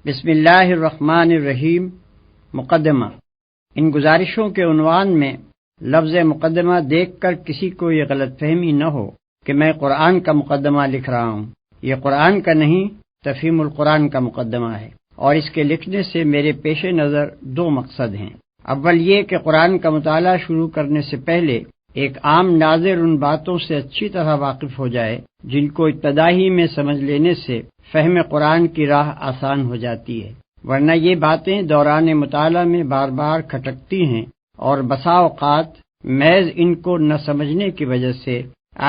بسم اللہ الرحمن الرحیم۔ مقدمہ۔ ان گزارشوں کے عنوان میں لفظ مقدمہ دیکھ کر کسی کو یہ غلط فہمی نہ ہو کہ میں قرآن کا مقدمہ لکھ رہا ہوں۔ یہ قرآن کا نہیں، تفہیم-ul-Quran کا مقدمہ ہے، اور اس کے لکھنے سے میرے پیش نظر دو مقصد ہیں۔ اول یہ کہ قرآن کا مطالعہ شروع کرنے سے پہلے ایک عام ناظر ان باتوں سے اچھی طرح واقف ہو جائے جن کو ابتدائی میں سمجھ لینے سے فہم قرآن کی راہ آسان ہو جاتی ہے، ورنہ یہ باتیں دوران مطالعہ میں بار بار کھٹکتی ہیں اور بسا اوقات محض ان کو نہ سمجھنے کی وجہ سے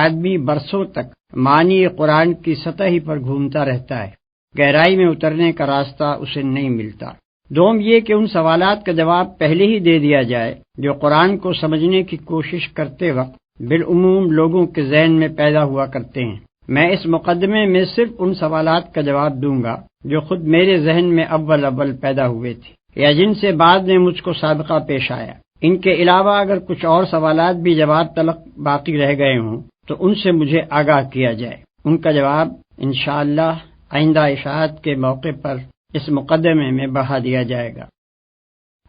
آدمی برسوں تک معنی قرآن کی سطح ہی پر گھومتا رہتا ہے، گہرائی میں اترنے کا راستہ اسے نہیں ملتا۔ دوم یہ کہ ان سوالات کا جواب پہلے ہی دے دیا جائے جو قرآن کو سمجھنے کی کوشش کرتے وقت بالعموم لوگوں کے ذہن میں پیدا ہوا کرتے ہیں۔ میں اس مقدمے میں صرف ان سوالات کا جواب دوں گا جو خود میرے ذہن میں اول پیدا ہوئے تھے یا جن سے بعد میں مجھ کو سابقہ پیش آیا۔ ان کے علاوہ اگر کچھ اور سوالات بھی جواب تلق باقی رہ گئے ہوں تو ان سے مجھے آگاہ کیا جائے، ان کا جواب انشاءاللہ آئندہ اشاعت کے موقع پر اس مقدمے میں بڑھا دیا جائے گا۔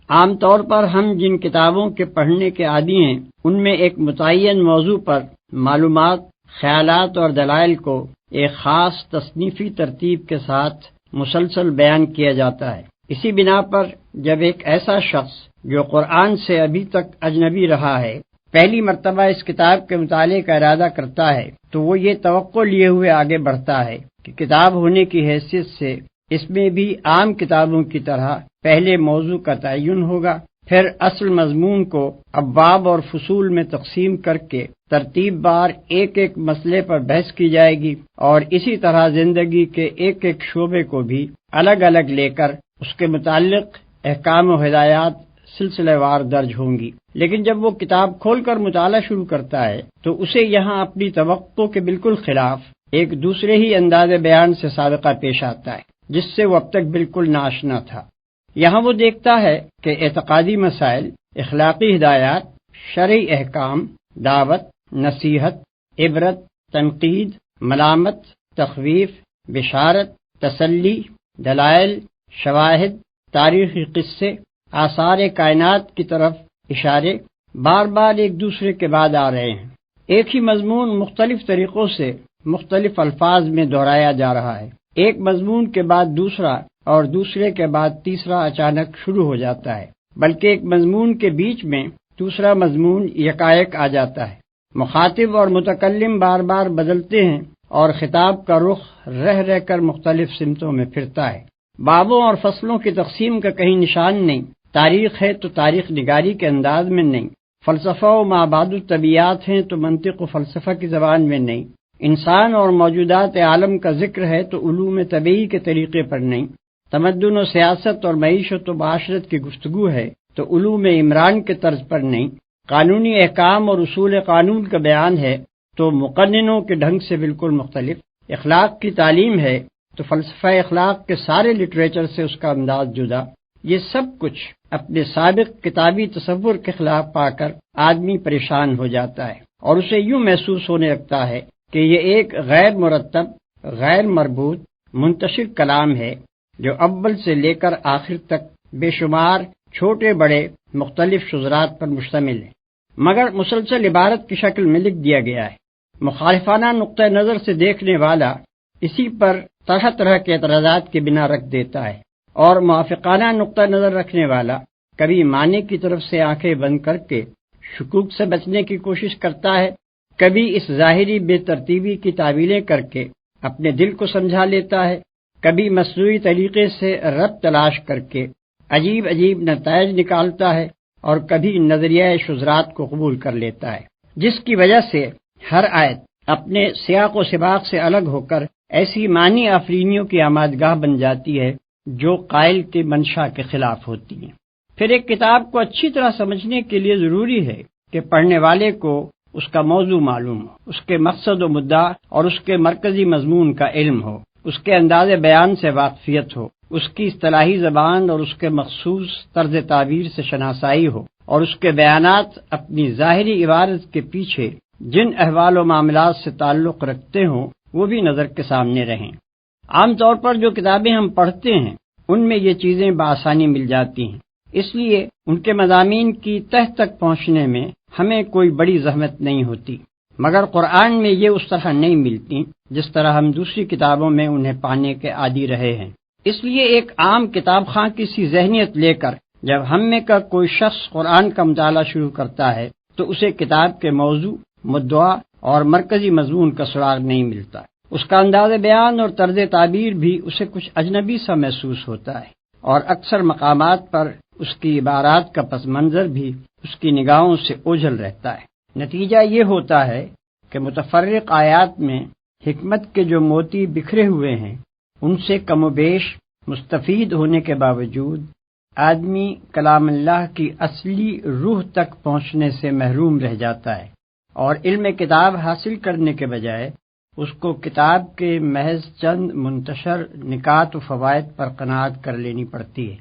عام طور پر ہم جن کتابوں کے پڑھنے کے عادی ہیں ان میں ایک متعین موضوع پر معلومات، خیالات اور دلائل کو ایک خاص تصنیفی ترتیب کے ساتھ مسلسل بیان کیا جاتا ہے۔ اسی بنا پر جب ایک ایسا شخص جو قرآن سے ابھی تک اجنبی رہا ہے پہلی مرتبہ اس کتاب کے مطالعے کا ارادہ کرتا ہے تو وہ یہ توقع لیے ہوئے آگے بڑھتا ہے کہ کتاب ہونے کی حیثیت سے اس میں بھی عام کتابوں کی طرح پہلے موضوع کا تعین ہوگا، پھر اصل مضمون کو ابواب اور فصول میں تقسیم کر کے ترتیب بار ایک ایک مسئلے پر بحث کی جائے گی، اور اسی طرح زندگی کے ایک ایک شعبے کو بھی الگ الگ لے کر اس کے متعلق احکام و ہدایات سلسلہ وار درج ہوں گی۔ لیکن جب وہ کتاب کھول کر مطالعہ شروع کرتا ہے تو اسے یہاں اپنی توقع کے بالکل خلاف ایک دوسرے ہی انداز بیان سے سابقہ پیش آتا ہے جس سے وہ اب تک بالکل ناآشنا تھا۔ یہاں وہ دیکھتا ہے کہ اعتقادی مسائل، اخلاقی ہدایات، شرعی احکام، دعوت، نصیحت، عبرت، تنقید، ملامت، تخویف، بشارت، تسلی، دلائل، شواہد، تاریخی قصے، آثار کائنات کی طرف اشارے بار بار ایک دوسرے کے بعد آ رہے ہیں۔ ایک ہی مضمون مختلف طریقوں سے مختلف الفاظ میں دہرایا جا رہا ہے، ایک مضمون کے بعد دوسرا اور دوسرے کے بعد تیسرا اچانک شروع ہو جاتا ہے، بلکہ ایک مضمون کے بیچ میں دوسرا مضمون یکایک آ جاتا ہے۔ مخاطب اور متکلم بار بار بدلتے ہیں اور خطاب کا رخ رہ کر مختلف سمتوں میں پھرتا ہے۔ بابوں اور فصلوں کی تقسیم کا کہیں نشان نہیں، تاریخ ہے تو تاریخ نگاری کے انداز میں نہیں، فلسفہ و مابعد الطبیعیات ہیں تو منطق و فلسفہ کی زبان میں نہیں، انسان اور موجودات عالم کا ذکر ہے تو علوم طبیعی کے طریقے پر نہیں، تمدن و سیاست اور معیشت و معاشرت کی گفتگو ہے تو علوم عمران کے طرز پر نہیں، قانونی احکام اور اصول قانون کا بیان ہے تو مقننوں کے ڈھنگ سے بالکل مختلف، اخلاق کی تعلیم ہے تو فلسفہ اخلاق کے سارے لٹریچر سے اس کا انداز جدا۔ یہ سب کچھ اپنے سابق کتابی تصور کے خلاف پا کر آدمی پریشان ہو جاتا ہے اور اسے یوں محسوس ہونے لگتا ہے کہ یہ ایک غیر مرتب، غیر مربوط، منتشر کلام ہے جو اول سے لے کر آخر تک بے شمار چھوٹے بڑے مختلف شذرات پر مشتمل ہے، مگر مسلسل عبارت کی شکل میں لکھ دیا گیا ہے۔ مخالفانہ نقطہ نظر سے دیکھنے والا اسی پر طرح طرح کے اعتراضات کی بنا رکھ دیتا ہے، اور موافقانہ نقطہ نظر رکھنے والا کبھی معنی کی طرف سے آنکھیں بند کر کے شکوک سے بچنے کی کوشش کرتا ہے، کبھی اس ظاہری بے ترتیبی کی تعویلیں کر کے اپنے دل کو سمجھا لیتا ہے، کبھی مصنوعی طریقے سے ربط تلاش کر کے عجیب نتائج نکالتا ہے، اور کبھی نظریہ شذرات کو قبول کر لیتا ہے، جس کی وجہ سے ہر آیت اپنے سیاق و سباق سے الگ ہو کر ایسی معنی آفرینیوں کی آمادگاہ بن جاتی ہے جو قائل کی منشا کے خلاف ہوتی ہیں۔ پھر ایک کتاب کو اچھی طرح سمجھنے کے لیے ضروری ہے کہ پڑھنے والے کو اس کا موضوع معلوم ہو، اس کے مقصد و مدعا اور اس کے مرکزی مضمون کا علم ہو، اس کے انداز بیان سے واقفیت ہو، اس کی اصطلاحی زبان اور اس کے مخصوص طرز تعبیر سے شناسائی ہو، اور اس کے بیانات اپنی ظاہری عبارت کے پیچھے جن احوال و معاملات سے تعلق رکھتے ہوں وہ بھی نظر کے سامنے رہیں۔ عام طور پر جو کتابیں ہم پڑھتے ہیں ان میں یہ چیزیں بآسانی مل جاتی ہیں، اس لیے ان کے مضامین کی تہ تک پہنچنے میں ہمیں کوئی بڑی زحمت نہیں ہوتی، مگر قرآن میں یہ اس طرح نہیں ملتی جس طرح ہم دوسری کتابوں میں انہیں پانے کے عادی رہے ہیں۔ اس لیے ایک عام کتاب خواں کی سی ذہنیت لے کر جب ہم میں کا کوئی شخص قرآن کا مطالعہ شروع کرتا ہے تو اسے کتاب کے موضوع، مدعا اور مرکزی مضمون کا سراغ نہیں ملتا۔ اس کا انداز بیان اور طرز تعبیر بھی اسے کچھ اجنبی سا محسوس ہوتا ہے، اور اکثر مقامات پر اس کی عبارات کا پس منظر بھی اس کی نگاہوں سے اوجھل رہتا ہے۔ نتیجہ یہ ہوتا ہے کہ متفرق آیات میں حکمت کے جو موتی بکھرے ہوئے ہیں ان سے کم و بیش مستفید ہونے کے باوجود آدمی کلام اللہ کی اصلی روح تک پہنچنے سے محروم رہ جاتا ہے، اور علم کتاب حاصل کرنے کے بجائے اس کو کتاب کے محض چند منتشر نکات و فوائد پر قناعت کر لینی پڑتی ہے۔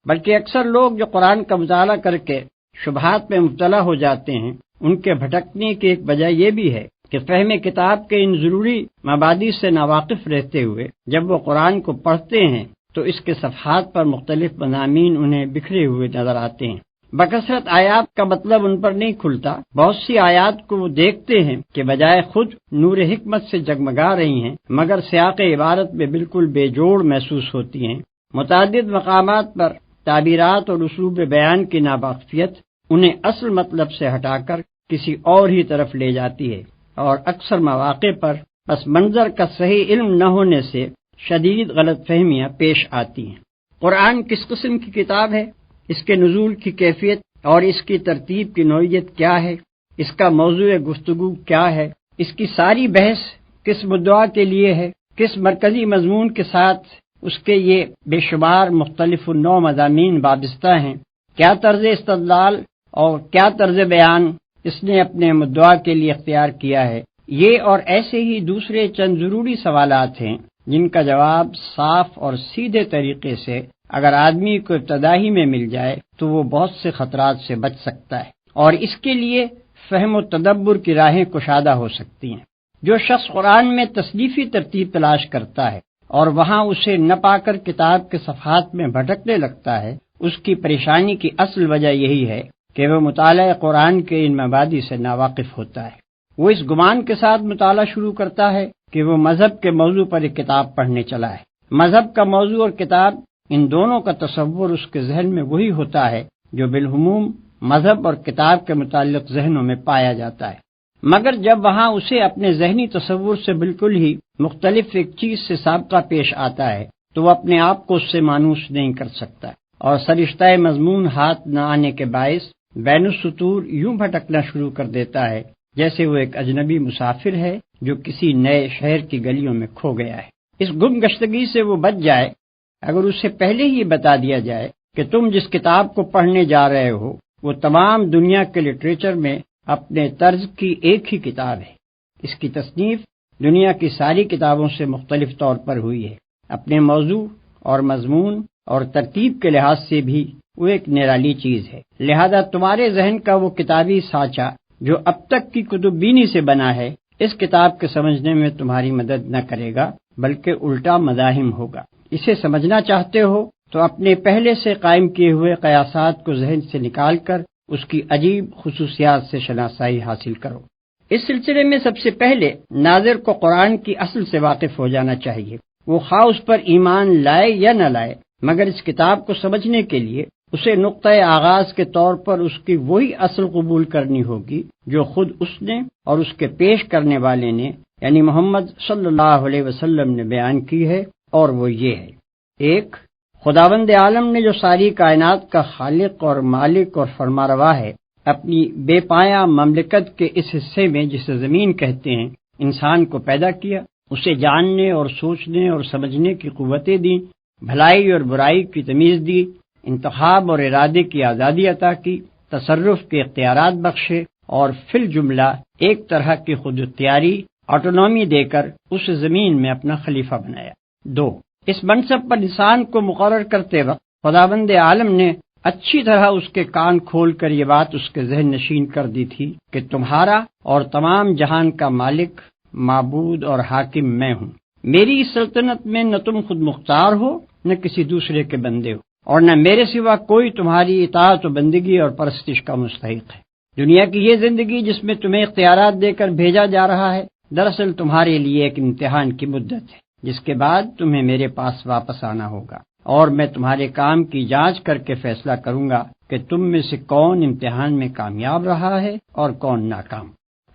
بلکہ اکثر لوگ جو قرآن کا مطالعہ کر کے شبہات میں مبتلا ہو جاتے ہیں، ان کے بھٹکنے کی ایک وجہ یہ بھی ہے کہ فہم کتاب کے ان ضروری مبادی سے ناواقف رہتے ہوئے جب وہ قرآن کو پڑھتے ہیں تو اس کے صفحات پر مختلف مضامین انہیں بکھرے ہوئے نظر آتے ہیں۔ بکثرت آیات کا مطلب ان پر نہیں کھلتا۔ بہت سی آیات کو وہ دیکھتے ہیں کہ بجائے خود نور حکمت سے جگمگا رہی ہیں مگر سیاق عبارت میں بالکل بے جوڑ محسوس ہوتی ہیں۔ متعدد مقامات پر تعبیرات اور اسلوب بیان کی ناواقفیت انہیں اصل مطلب سے ہٹا کر کسی اور ہی طرف لے جاتی ہے، اور اکثر مواقع پر پس منظر کا صحیح علم نہ ہونے سے شدید غلط فہمیاں پیش آتی ہیں۔ قرآن کس قسم کی کتاب ہے، اس کے نزول کی کیفیت اور اس کی ترتیب کی نوعیت کیا ہے، اس کا موضوع گفتگو کیا ہے، اس کی ساری بحث کس مدعا کے لیے ہے، کس مرکزی مضمون کے ساتھ اس کے یہ بے شمار مختلف النوع مضامین وابستہ ہیں، کیا طرز استدلال اور کیا طرز بیان اس نے اپنے مدعا کے لیے اختیار کیا ہے، یہ اور ایسے ہی دوسرے چند ضروری سوالات ہیں جن کا جواب صاف اور سیدھے طریقے سے اگر آدمی کو ابتدائی میں مل جائے تو وہ بہت سے خطرات سے بچ سکتا ہے، اور اس کے لیے فہم و تدبر کی راہیں کشادہ ہو سکتی ہیں۔ جو شخص قرآن میں تصنیفی ترتیب تلاش کرتا ہے اور وہاں اسے نہ پا کر کتاب کے صفحات میں بھٹکنے لگتا ہے، اس کی پریشانی کی اصل وجہ یہی ہے کہ وہ مطالعہ قرآن کے ان مبادی سے ناواقف ہوتا ہے۔ وہ اس گمان کے ساتھ مطالعہ شروع کرتا ہے کہ وہ مذہب کے موضوع پر ایک کتاب پڑھنے چلا ہے۔ مذہب کا موضوع اور کتاب، ان دونوں کا تصور اس کے ذہن میں وہی ہوتا ہے جو بالعموم مذہب اور کتاب کے متعلق ذہنوں میں پایا جاتا ہے، مگر جب وہاں اسے اپنے ذہنی تصور سے بالکل ہی مختلف ایک چیز سے سابقہ پیش آتا ہے تو وہ اپنے آپ کو اس سے مانوس نہیں کر سکتا، اور سرشتہ مضمون ہاتھ نہ آنے کے باعث بین السطور یوں بھٹکنا شروع کر دیتا ہے جیسے وہ ایک اجنبی مسافر ہے جو کسی نئے شہر کی گلیوں میں کھو گیا ہے۔ اس گم گشتگی سے وہ بچ جائے اگر اسے پہلے ہی بتا دیا جائے کہ تم جس کتاب کو پڑھنے جا رہے ہو وہ تمام دنیا کے لٹریچر میں اپنے طرز کی ایک ہی کتاب ہے۔ اس کی تصنیف دنیا کی ساری کتابوں سے مختلف طور پر ہوئی ہے، اپنے موضوع اور مضمون اور ترتیب کے لحاظ سے بھی وہ ایک نرالی چیز ہے، لہذا تمہارے ذہن کا وہ کتابی سانچہ جو اب تک کی کتب بینی سے بنا ہے اس کتاب کے سمجھنے میں تمہاری مدد نہ کرے گا بلکہ الٹا مزاحم ہوگا۔ اسے سمجھنا چاہتے ہو تو اپنے پہلے سے قائم کیے ہوئے قیاسات کو ذہن سے نکال کر اس کی عجیب خصوصیات سے شناسائی حاصل کرو۔ اس سلسلے میں سب سے پہلے ناظر کو قرآن کی اصل سے واقف ہو جانا چاہیے، وہ خواہ اس پر ایمان لائے یا نہ لائے، مگر اس کتاب کو سمجھنے کے لیے اسے نقطۂ آغاز کے طور پر اس کی وہی اصل قبول کرنی ہوگی جو خود اس نے اور اس کے پیش کرنے والے نے یعنی محمد صلی اللہ علیہ وسلم نے بیان کی ہے، اور وہ یہ ہے: ایک، خداوند عالم نے جو ساری کائنات کا خالق اور مالک اور فرماروا ہے، اپنی بے پایہ مملکت کے اس حصے میں جسے زمین کہتے ہیں انسان کو پیدا کیا، اسے جاننے اور سوچنے اور سمجھنے کی قوتیں دیں، بھلائی اور برائی کی تمیز دی، انتخاب اور ارادے کی آزادی عطا کی، تصرف کے اختیارات بخشے، اور فی الجملہ ایک طرح کی خود اختیاری آٹونومی دے کر اس زمین میں اپنا خلیفہ بنایا۔ دو، اس منصب پر انسان کو مقرر کرتے وقت خداوند عالم نے اچھی طرح اس کے کان کھول کر یہ بات اس کے ذہن نشین کر دی تھی کہ تمہارا اور تمام جہان کا مالک، معبود اور حاکم میں ہوں۔ میری سلطنت میں نہ تم خود مختار ہو نہ کسی دوسرے کے بندے ہو، اور نہ میرے سوا کوئی تمہاری اطاعت و بندگی اور پرستش کا مستحق ہے۔ دنیا کی یہ زندگی جس میں تمہیں اختیارات دے کر بھیجا جا رہا ہے، دراصل تمہارے لیے ایک امتحان کی مدت ہے، جس کے بعد تمہیں میرے پاس واپس آنا ہوگا، اور میں تمہارے کام کی جانچ کر کے فیصلہ کروں گا کہ تم میں سے کون امتحان میں کامیاب رہا ہے اور کون ناکام۔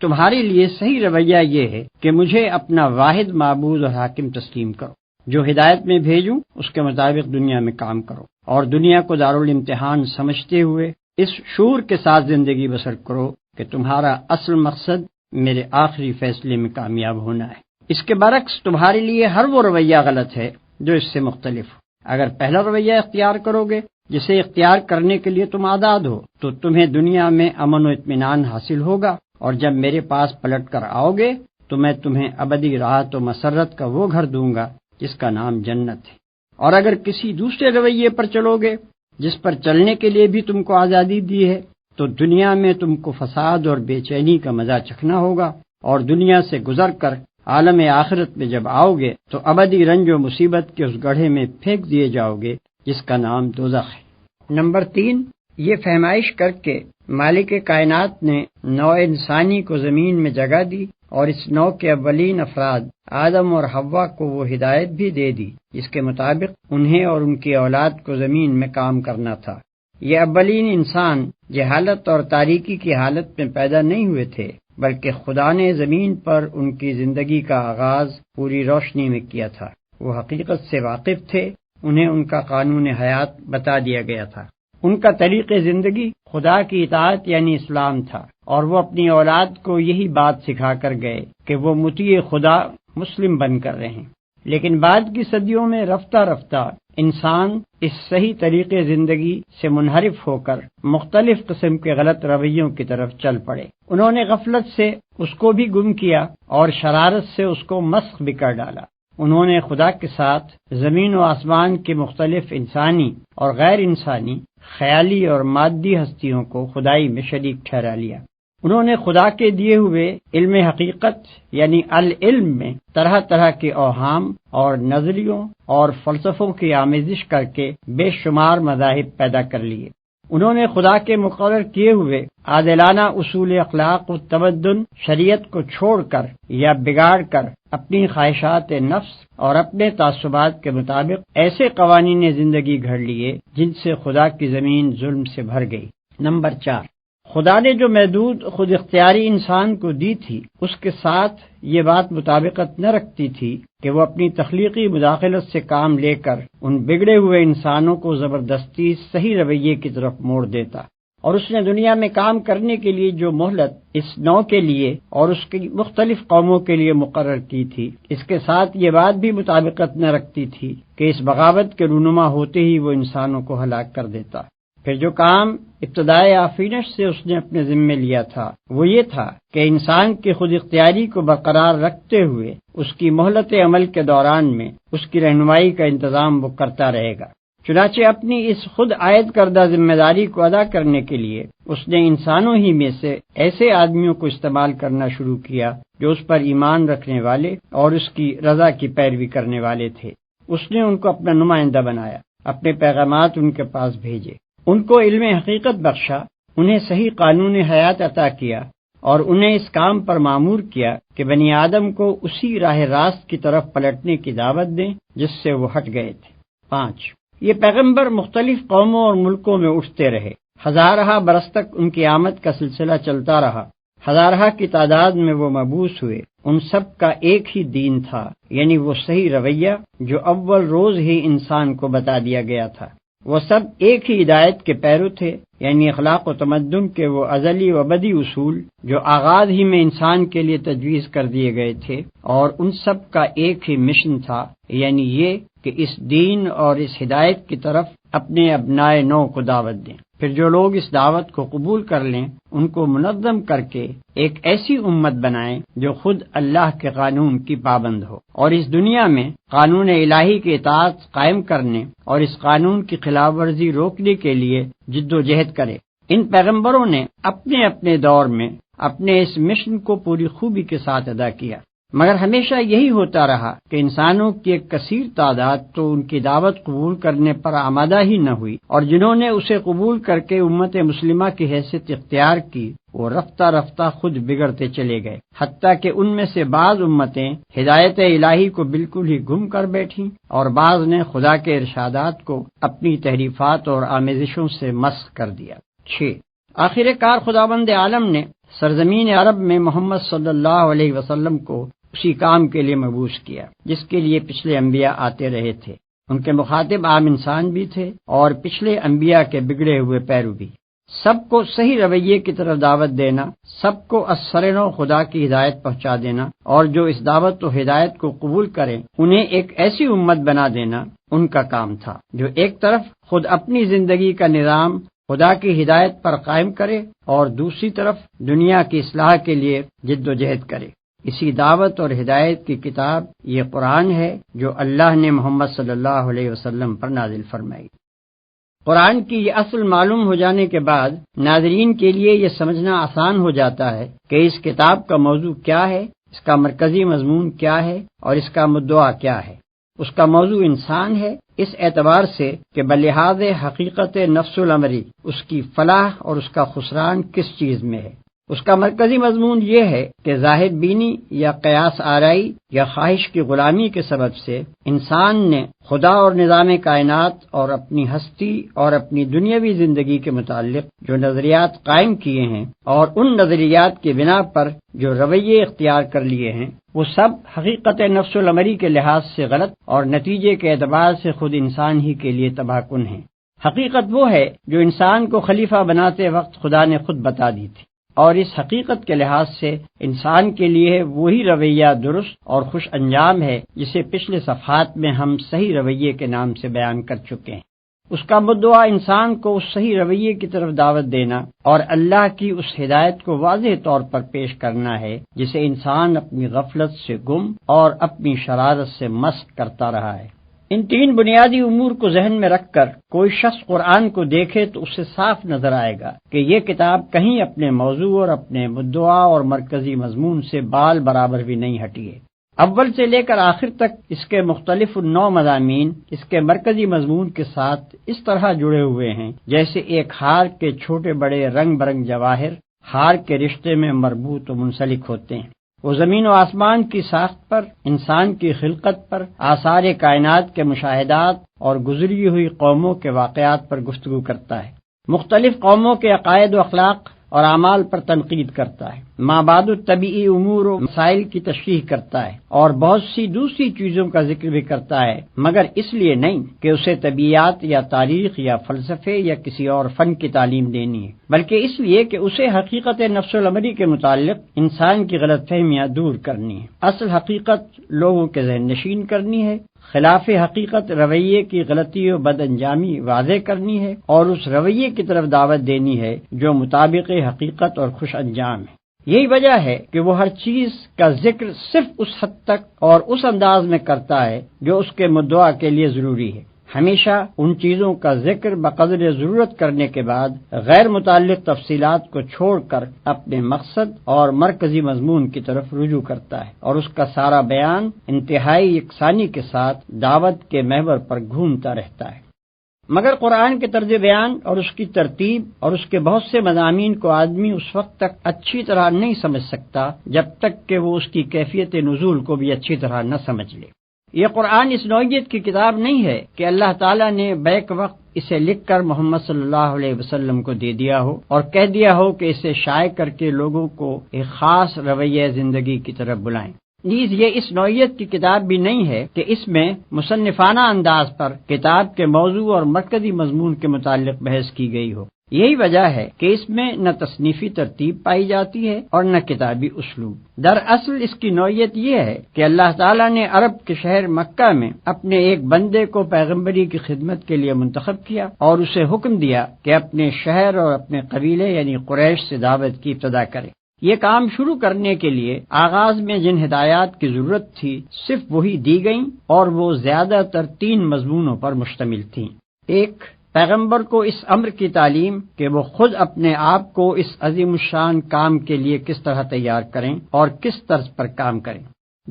تمہارے لیے صحیح رویہ یہ ہے کہ مجھے اپنا واحد معبود اور حاکم تسلیم کرو، جو ہدایت میں بھیجوں اس کے مطابق دنیا میں کام کرو، اور دنیا کو دارالامتحان سمجھتے ہوئے اس شعور کے ساتھ زندگی بسر کرو کہ تمہارا اصل مقصد میرے آخری فیصلے میں کامیاب ہونا ہے۔ اس کے برعکس تمہارے لیے ہر وہ رویہ غلط ہے جو اس سے مختلف ہو۔ اگر پہلا رویہ اختیار کرو گے جسے اختیار کرنے کے لیے تم آزاد ہو، تو تمہیں دنیا میں امن و اطمینان حاصل ہوگا، اور جب میرے پاس پلٹ کر آؤ گے تو میں تمہیں ابدی راحت و مسرت کا وہ گھر دوں گا جس کا نام جنت ہے۔ اور اگر کسی دوسرے رویے پر چلو گے جس پر چلنے کے لیے بھی تم کو آزادی دی ہے، تو دنیا میں تم کو فساد اور بے چینی کا مزہ چکھنا ہوگا، اور دنیا سے گزر کر عالم آخرت میں جب آؤ گے تو ابدی رنج و مصیبت کے اس گڑھے میں پھینک دیے جاؤ گے جس کا نام دوزخ ہے۔ نمبر 3، یہ فہمائش کر کے مالک کائنات نے نوع انسانی کو زمین میں جگہ دی، اور اس نوع کے اولین افراد آدم اور حوا کو وہ ہدایت بھی دے دی جس کے مطابق انہیں اور ان کی اولاد کو زمین میں کام کرنا تھا۔ یہ اولین انسان جہالت اور تاریکی کی حالت میں پیدا نہیں ہوئے تھے، بلکہ خدا نے زمین پر ان کی زندگی کا آغاز پوری روشنی میں کیا تھا۔ وہ حقیقت سے واقف تھے، انہیں ان کا قانون حیات بتا دیا گیا تھا۔ ان کا طریق زندگی خدا کی اطاعت یعنی اسلام تھا، اور وہ اپنی اولاد کو یہی بات سکھا کر گئے کہ وہ مطیع خدا مسلم بن کر رہیں۔ لیکن بعد کی صدیوں میں رفتہ رفتہ انسان اس صحیح طریقے زندگی سے منحرف ہو کر مختلف قسم کے غلط رویوں کی طرف چل پڑے۔ انہوں نے غفلت سے اس کو بھی گم کیا اور شرارت سے اس کو مسخ بھی کر ڈالا۔ انہوں نے خدا کے ساتھ زمین و آسمان کے مختلف انسانی اور غیر انسانی، خیالی اور مادی ہستیوں کو خدائی میں شریک ٹھہرا لیا۔ انہوں نے خدا کے دیے ہوئے علم حقیقت یعنی العلم میں طرح طرح کے اوہام اور نظریوں اور فلسفوں کی آمیزش کر کے بے شمار مذاہب پیدا کر لیے۔ انہوں نے خدا کے مقرر کیے ہوئے عادلانہ اصول اخلاق و تمدن شریعت کو چھوڑ کر یا بگاڑ کر اپنی خواہشات نفس اور اپنے تعصبات کے مطابق ایسے قوانین زندگی گھڑ لیے جن سے خدا کی زمین ظلم سے بھر گئی۔ نمبر 4، خدا نے جو محدود خود اختیاری انسان کو دی تھی اس کے ساتھ یہ بات مطابقت نہ رکھتی تھی کہ وہ اپنی تخلیقی مداخلت سے کام لے کر ان بگڑے ہوئے انسانوں کو زبردستی صحیح رویے کی طرف موڑ دیتا، اور اس نے دنیا میں کام کرنے کے لیے جو مہلت اس نوع کے لیے اور اس کی مختلف قوموں کے لیے مقرر کی تھی، اس کے ساتھ یہ بات بھی مطابقت نہ رکھتی تھی کہ اس بغاوت کے رونما ہوتے ہی وہ انسانوں کو ہلاک کر دیتا۔ پھر جو کام ابتدائے آفرینش سے اس نے اپنے ذمے لیا تھا وہ یہ تھا کہ انسان کی خود اختیاری کو برقرار رکھتے ہوئے اس کی مہلت عمل کے دوران میں اس کی رہنمائی کا انتظام وہ کرتا رہے گا۔ چنانچہ اپنی اس خود عائد کردہ ذمہ داری کو ادا کرنے کے لیے اس نے انسانوں ہی میں سے ایسے آدمیوں کو استعمال کرنا شروع کیا جو اس پر ایمان رکھنے والے اور اس کی رضا کی پیروی کرنے والے تھے۔ اس نے ان کو اپنا نمائندہ بنایا، اپنے پیغامات ان کے پاس بھیجے، ان کو علم حقیقت بخشا، انہیں صحیح قانون حیات عطا کیا، اور انہیں اس کام پر مامور کیا کہ بنی آدم کو اسی راہ راست کی طرف پلٹنے کی دعوت دیں جس سے وہ ہٹ گئے تھے۔ 5، یہ پیغمبر مختلف قوموں اور ملکوں میں اٹھتے رہے، ہزارہ برس تک ان کی آمد کا سلسلہ چلتا رہا، ہزارہ کی تعداد میں وہ مبعوث ہوئے۔ ان سب کا ایک ہی دین تھا، یعنی وہ صحیح رویہ جو اول روز ہی انسان کو بتا دیا گیا تھا۔ وہ سب ایک ہی ہدایت کے پیرو تھے، یعنی اخلاق و تمدن کے وہ ازلی و ابدی اصول جو آغاز ہی میں انسان کے لیے تجویز کر دیے گئے تھے، اور ان سب کا ایک ہی مشن تھا، یعنی یہ کہ اس دین اور اس ہدایت کی طرف اپنے ابنائے نو کو دعوت دیں۔ پھر جو لوگ اس دعوت کو قبول کر لیں ان کو منظم کر کے ایک ایسی امت بنائیں جو خود اللہ کے قانون کی پابند ہو، اور اس دنیا میں قانون الہی کی اطاعت قائم کرنے اور اس قانون کی خلاف ورزی روکنے کے لیے جد و جہد کرے۔ ان پیغمبروں نے اپنے اپنے دور میں اپنے اس مشن کو پوری خوبی کے ساتھ ادا کیا۔ مگر ہمیشہ یہی ہوتا رہا کہ انسانوں کی ایک کثیر تعداد تو ان کی دعوت قبول کرنے پر آمادہ ہی نہ ہوئی، اور جنہوں نے اسے قبول کر کے امت مسلمہ کی حیثیت اختیار کی وہ رفتہ رفتہ خود بگڑتے چلے گئے، حتیٰ کہ ان میں سے بعض امتیں ہدایت الہی کو بالکل ہی گم کر بیٹھیں اور بعض نے خدا کے ارشادات کو اپنی تحریفات اور آمیزشوں سے مسخ کر دیا۔ 6۔ آخر کار خداوند عالم نے سرزمین عرب میں محمد صلی اللہ علیہ وسلم کو اسی کام کے لیے مبعوث کیا جس کے لیے پچھلے انبیاء آتے رہے تھے۔ ان کے مخاطب عام انسان بھی تھے اور پچھلے انبیاء کے بگڑے ہوئے پیرو بھی۔ سب کو صحیح رویے کی طرف دعوت دینا، سب کو از نو خدا کی ہدایت پہنچا دینا، اور جو اس دعوت و ہدایت کو قبول کریں انہیں ایک ایسی امت بنا دینا ان کا کام تھا جو ایک طرف خود اپنی زندگی کا نظام خدا کی ہدایت پر قائم کرے اور دوسری طرف دنیا کی اصلاح کے لیے جد و جہد کرے۔ اسی دعوت اور ہدایت کی کتاب یہ قرآن ہے جو اللہ نے محمد صلی اللہ علیہ وسلم پر نازل فرمائی۔ قرآن کی یہ اصل معلوم ہو جانے کے بعد ناظرین کے لیے یہ سمجھنا آسان ہو جاتا ہے کہ اس کتاب کا موضوع کیا ہے، اس کا مرکزی مضمون کیا ہے اور اس کا مدعا کیا ہے۔ اس کا موضوع انسان ہے، اس اعتبار سے کہ بلحاظ حقیقت نفس الامری اس کی فلاح اور اس کا خسران کس چیز میں ہے۔ اس کا مرکزی مضمون یہ ہے کہ ظاہر بینی یا قیاس آرائی یا خواہش کی غلامی کے سبب سے انسان نے خدا اور نظام کائنات اور اپنی ہستی اور اپنی دنیاوی زندگی کے متعلق جو نظریات قائم کیے ہیں اور ان نظریات کی بنا پر جو رویے اختیار کر لیے ہیں وہ سب حقیقت نفس الامری کے لحاظ سے غلط اور نتیجے کے اعتبار سے خود انسان ہی کے لیے تباہ کن ہیں۔ حقیقت وہ ہے جو انسان کو خلیفہ بناتے وقت خدا نے خود بتا دی تھی، اور اس حقیقت کے لحاظ سے انسان کے لیے وہی رویہ درست اور خوش انجام ہے جسے پچھلے صفحات میں ہم صحیح رویے کے نام سے بیان کر چکے ہیں۔ اس کا مدعا انسان کو اس صحیح رویے کی طرف دعوت دینا اور اللہ کی اس ہدایت کو واضح طور پر پیش کرنا ہے جسے انسان اپنی غفلت سے گم اور اپنی شرارت سے مست کرتا رہا ہے۔ ان تین بنیادی امور کو ذہن میں رکھ کر کوئی شخص قرآن کو دیکھے تو اسے صاف نظر آئے گا کہ یہ کتاب کہیں اپنے موضوع اور اپنے مدعا اور مرکزی مضمون سے بال برابر بھی نہیں ہٹی ہے۔ اول سے لے کر آخر تک اس کے مختلف نو مضامین اس کے مرکزی مضمون کے ساتھ اس طرح جڑے ہوئے ہیں جیسے ایک ہار کے چھوٹے بڑے رنگ برنگ جواہر ہار کے رشتے میں مربوط و منسلک ہوتے ہیں۔ وہ زمین و آسمان کی ساخت پر، انسان کی خلقت پر، آثار کائنات کے مشاہدات اور گزری ہوئی قوموں کے واقعات پر گفتگو کرتا ہے، مختلف قوموں کے عقائد و اخلاق اور اعمال پر تنقید کرتا ہے، مابعد الطبیعی امور و مسائل کی تشریح کرتا ہے اور بہت سی دوسری چیزوں کا ذکر بھی کرتا ہے، مگر اس لیے نہیں کہ اسے طبیعیات یا تاریخ یا فلسفے یا کسی اور فن کی تعلیم دینی ہے، بلکہ اس لیے کہ اسے حقیقت نفس الامری کے متعلق انسان کی غلط فہمیاں دور کرنی ہے، اصل حقیقت لوگوں کے ذہن نشین کرنی ہے، خلاف حقیقت رویے کی غلطی و بد انجامی واضح کرنی ہے اور اس رویے کی طرف دعوت دینی ہے جو مطابق حقیقت اور خوش انجام ہے۔ یہی وجہ ہے کہ وہ ہر چیز کا ذکر صرف اس حد تک اور اس انداز میں کرتا ہے جو اس کے مدعا کے لیے ضروری ہے، ہمیشہ ان چیزوں کا ذکر بقدر ضرورت کرنے کے بعد غیر متعلق تفصیلات کو چھوڑ کر اپنے مقصد اور مرکزی مضمون کی طرف رجوع کرتا ہے، اور اس کا سارا بیان انتہائی یکسانی کے ساتھ دعوت کے محور پر گھومتا رہتا ہے۔ مگر قرآن کے طرز بیان اور اس کی ترتیب اور اس کے بہت سے مضامین کو آدمی اس وقت تک اچھی طرح نہیں سمجھ سکتا جب تک کہ وہ اس کی کیفیت نزول کو بھی اچھی طرح نہ سمجھ لے۔ یہ قرآن اس نوعیت کی کتاب نہیں ہے کہ اللہ تعالیٰ نے بیک وقت اسے لکھ کر محمد صلی اللہ علیہ وسلم کو دے دیا ہو اور کہہ دیا ہو کہ اسے شائع کر کے لوگوں کو ایک خاص رویہ زندگی کی طرف بلائیں۔ نیز یہ اس نوعیت کی کتاب بھی نہیں ہے کہ اس میں مصنفانہ انداز پر کتاب کے موضوع اور مرکزی مضمون کے متعلق بحث کی گئی ہو۔ یہی وجہ ہے کہ اس میں نہ تصنیفی ترتیب پائی جاتی ہے اور نہ کتابی اسلوب۔ دراصل اس کی نوعیت یہ ہے کہ اللہ تعالیٰ نے عرب کے شہر مکہ میں اپنے ایک بندے کو پیغمبری کی خدمت کے لیے منتخب کیا اور اسے حکم دیا کہ اپنے شہر اور اپنے قبیلے یعنی قریش سے دعوت کی ابتدا کرے۔ یہ کام شروع کرنے کے لیے آغاز میں جن ہدایات کی ضرورت تھی صرف وہی دی گئیں اور وہ زیادہ تر 3 مضمونوں پر مشتمل تھیں۔ ایک، پیغمبر کو اس امر کی تعلیم کہ وہ خود اپنے آپ کو اس عظیم الشان کام کے لیے کس طرح تیار کریں اور کس طرز پر کام کریں۔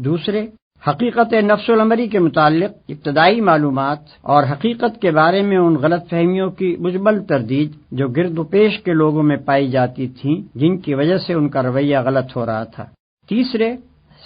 دوسرے، حقیقت نفس الامری کے متعلق ابتدائی معلومات اور حقیقت کے بارے میں ان غلط فہمیوں کی مجمل تردید جو گرد و پیش کے لوگوں میں پائی جاتی تھیں، جن کی وجہ سے ان کا رویہ غلط ہو رہا تھا۔ تیسرے،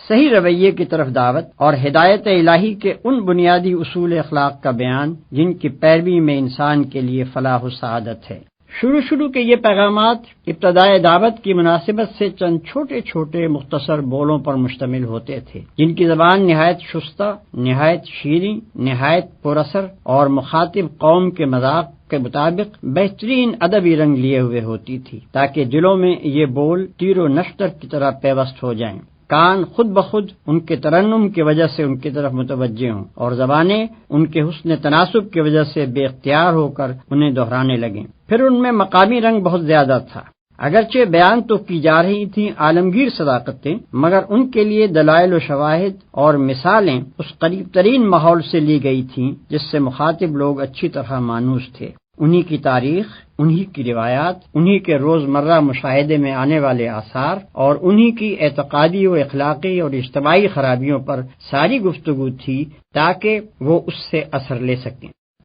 صحیح رویے کی طرف دعوت اور ہدایت الہی کے ان بنیادی اصول اخلاق کا بیان جن کی پیروی میں انسان کے لیے فلاح و سعادت ہے۔ شروع کے یہ پیغامات ابتدائے دعوت کی مناسبت سے چند چھوٹے چھوٹے مختصر بولوں پر مشتمل ہوتے تھے، جن کی زبان نہایت شستہ، نہایت شیریں، نہایت پر اثر اور مخاطب قوم کے مذاق کے مطابق بہترین ادبی رنگ لیے ہوئے ہوتی تھی، تاکہ دلوں میں یہ بول تیر و نشتر کی طرح پیوست ہو جائیں، کان خود بخود ان کے ترنم کی وجہ سے ان کی طرف متوجہ ہوں، اور زبانیں ان کے حسن تناسب کی وجہ سے بے اختیار ہو کر انہیں دہرانے لگیں۔ پھر ان میں مقامی رنگ بہت زیادہ تھا، اگرچہ بیان تو کی جا رہی تھیں عالمگیر صداقتیں، مگر ان کے لیے دلائل و شواہد اور مثالیں اس قریب ترین ماحول سے لی گئی تھیں جس سے مخاطب لوگ اچھی طرح مانوس تھے۔ انہی کی تاریخ، انہی کی روایات، انہی کے روزمرہ مشاہدے میں آنے والے آثار اور انہی کی اعتقادی و اخلاقی اور اجتماعی خرابیوں پر ساری گفتگو تھی تاکہ وہ اس سے اثر لے سکیں۔